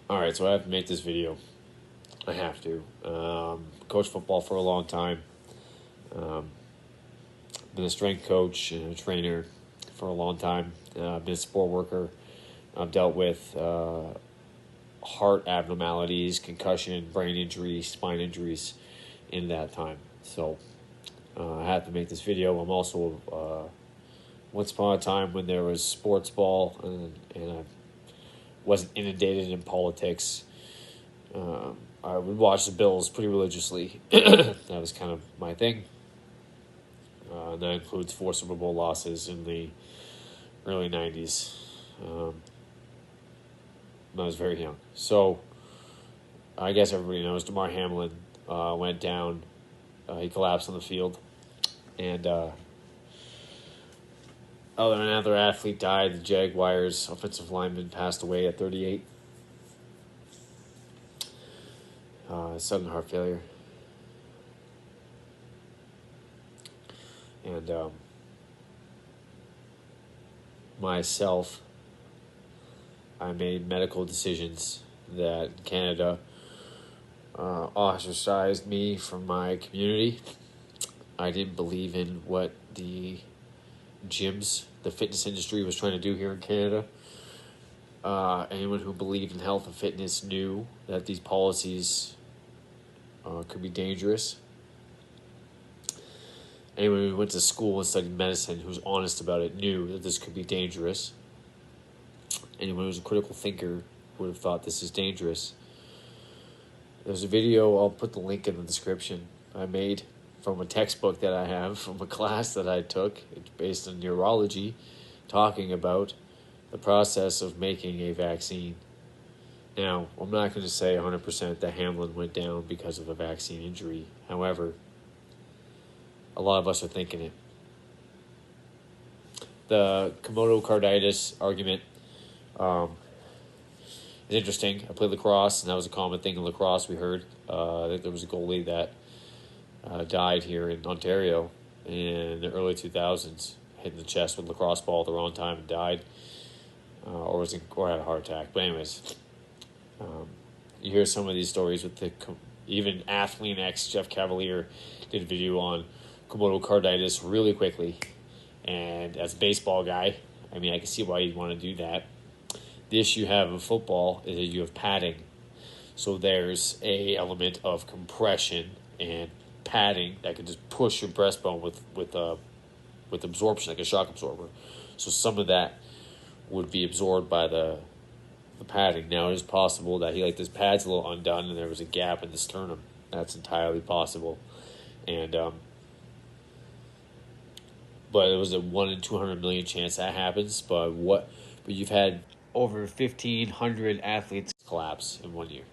All right, so I have to make this video. I have to. Coached football for a long time. Um, been a strength coach and a trainer for a long time. Been a sport worker. I've dealt with heart abnormalities, concussion, brain injuries, spine injuries in that time. So I have to make this video. I'm also once upon a time when there was sports ball and I wasn't inundated in politics. I would watch the Bills pretty religiously. That was kind of my thing. And that includes 4 Super Bowl losses in the early 90s. When I was very young. So I guess everybody knows Damar Hamlin went down. He collapsed on the field. And another athlete died. The Jaguars offensive lineman passed away at 38. Sudden heart failure. And myself, I made medical decisions that Canada ostracized me from my community. I didn't believe in what the gyms, the fitness industry was trying to do here in Canada. Anyone who believed in health and fitness knew that these policies could be dangerous. Anyone who went to school and studied medicine who's honest about it knew that this could be dangerous. Anyone who's a critical thinker would have thought this is dangerous. There's a video, I'll put the link in the description, I made from a textbook that I have, from a class that I took. It's based on neurology, talking about the process of making a vaccine. Now, I'm not going to say 100% that Hamlin went down because of a vaccine injury. However, a lot of us are thinking it. The Komodo carditis argument is interesting. I played lacrosse, and that was a common thing in lacrosse we heard. I think there was a goalie that died here in Ontario in the early 2000s, hit in the chest with a lacrosse ball at the wrong time and died, or had a heart attack. But anyways, you hear some of these stories with even Athlete X, Jeff Cavalier, did a video on Komodo carditis really quickly. And as a baseball guy, I mean, I can see why you'd want to do that. The issue you have in football is that you have padding. So there's a element of compression and padding that can just push your breastbone with absorption, like a shock absorber. So some of that would be absorbed by the padding. Now, it is possible that his pad's a little undone and there was a gap in the sternum. That's entirely possible. And but it was a 1 in 200 million chance that happens. But you've had over 1,500 athletes collapse in 1 year.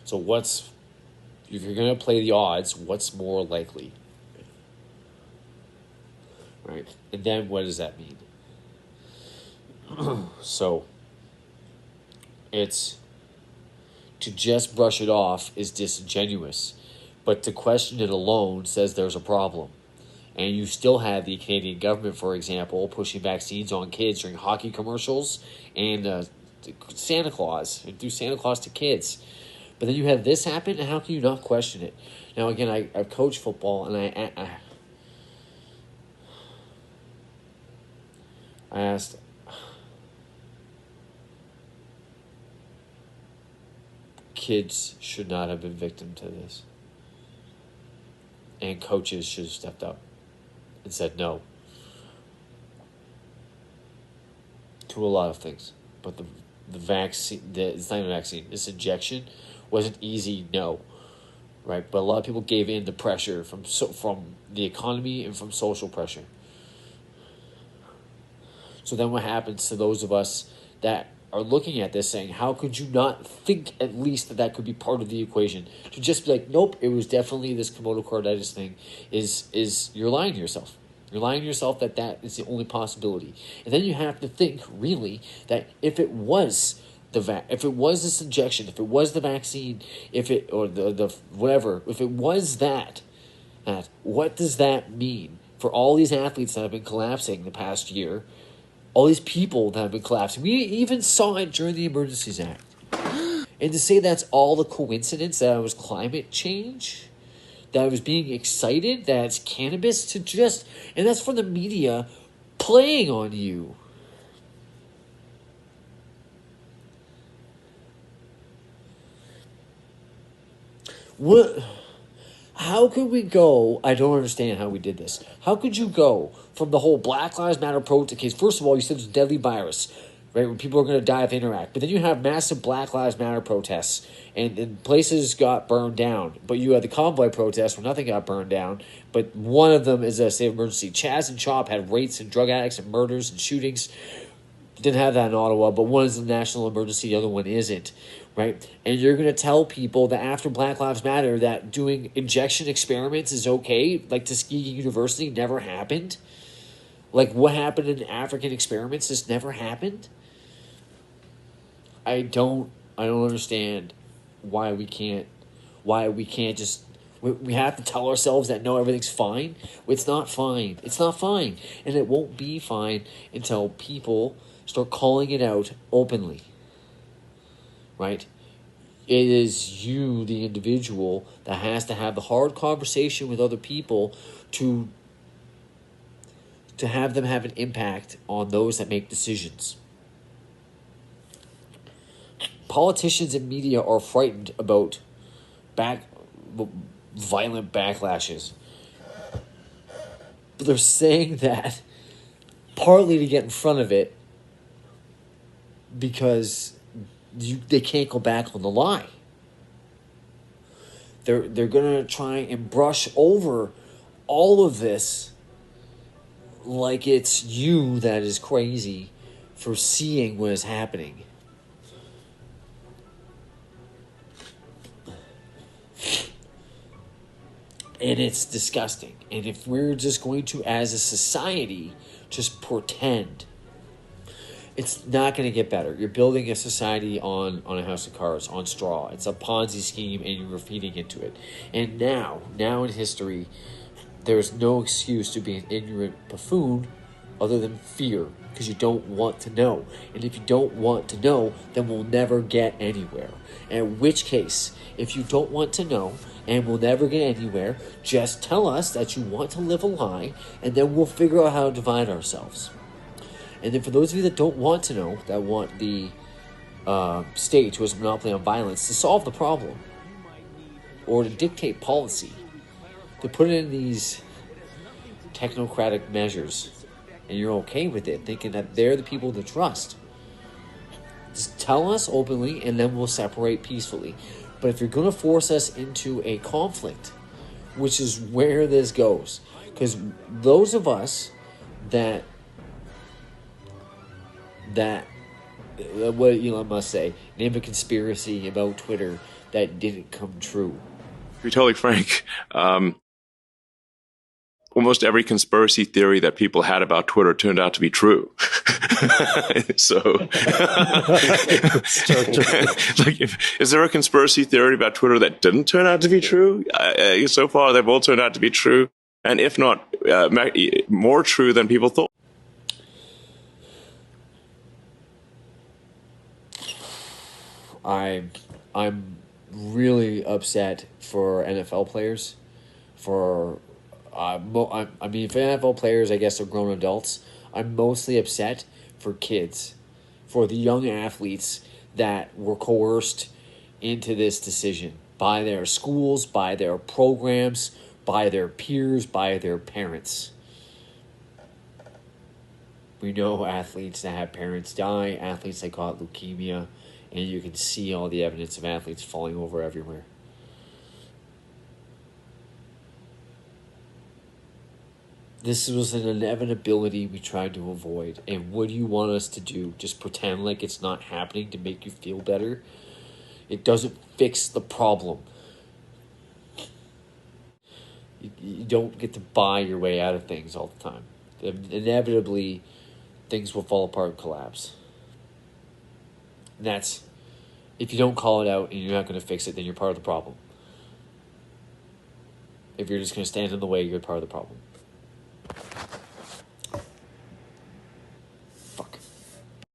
So if you're going to play the odds, what's more likely? Right? And then what does that mean? So it's to just brush it off is disingenuous, but to question it alone says there's a problem. And you still have the Canadian government, for example, pushing vaccines on kids during hockey commercials and Santa Claus, and do Santa Claus to kids. But then you have this happen, and how can you not question it? Now, again, I've coached football, and I asked, kids should not have been victim to this. And coaches should have stepped up and said no to a lot of things. But the vaccine, it's not even a vaccine, this injection was an easy no, right? But a lot of people gave in to pressure from the economy and from social pressure. So then what happens to those of us that are looking at this saying, how could you not think at least that could be part of the equation? To just be like, nope, it was definitely this Komodo carditis thing, is you're lying to yourself. You're lying to yourself that is the only possibility. And then you have to think, really, that if it was this injection, if it was the vaccine, if it was that, what does that mean for all these athletes that have been collapsing the past year? All these people that have been collapsing. We even saw it during the Emergencies Act. And to say that's all the coincidence, that it was climate change, that I was being excited, that it's cannabis, and that's from the media playing on you. What? How could we go? I don't understand how we did this. How could you go from the whole Black Lives Matter protest case? First of all, you said it's a deadly virus, right? When people are going to die if they interact. But then you have massive Black Lives Matter protests, and places got burned down. But you had the convoy protests where nothing got burned down. But one of them is a state of emergency. Chaz and Chop had rapes and drug addicts and murders and shootings. Didn't have that in Ottawa, but one is a national emergency, the other one isn't, right? And you're going to tell people that after Black Lives Matter that doing injection experiments is okay, like Tuskegee University never happened? Like what happened in African experiments just never happened? I don't understand why we can't just, we have to tell ourselves that no, everything's fine. It's not fine. It's not fine. And it won't be fine until people start calling it out openly, right? It is you, the individual, that has to have the hard conversation with other people to have them have an impact on those that make decisions. Politicians and media are frightened about violent backlashes. But they're saying that partly to get in front of it, because they can't go back on the lie. They're going to try and brush over all of this like it's you that is crazy for seeing what is happening. And it's disgusting. And if we're just going to, as a society, just pretend, it's not going to get better. You're building a society on a house of cards, on straw. It's a Ponzi scheme, and you're feeding into it. And now in history, there's no excuse to be an ignorant buffoon other than fear, because you don't want to know. And if you don't want to know, then we'll never get anywhere. In which case, if you don't want to know and we'll never get anywhere, just tell us that you want to live a lie, and then we'll figure out how to divide ourselves. And then for those of you that don't want to know, that want the state, who has a monopoly on violence, to solve the problem or to dictate policy, to put in these technocratic measures, and you're okay with it, thinking that they're the people to trust, just tell us openly, and then we'll separate peacefully. But if you're going to force us into a conflict, which is where this goes, because those of us that what Elon must say, name a conspiracy about Twitter that didn't come true. To be totally frank, almost every conspiracy theory that people had about Twitter turned out to be true. So, like, is there a conspiracy theory about Twitter that didn't turn out to be true? So far, they've all turned out to be true, and if not, more true than people thought. I'm really upset for NFL players. For for NFL players, I guess they're grown adults. I'm mostly upset for kids, for the young athletes that were coerced into this decision by their schools, by their programs, by their peers, by their parents. We know athletes that have parents die, athletes that caught leukemia, and you can see all the evidence of athletes falling over everywhere. This was an inevitability we tried to avoid. And what do you want us to do? Just pretend like it's not happening to make you feel better? It doesn't fix the problem. You don't get to buy your way out of things all the time. Inevitably, things will fall apart and collapse. And that's, if you don't call it out and you're not going to fix it, then you're part of the problem. If you're just going to stand in the way, you're part of the problem.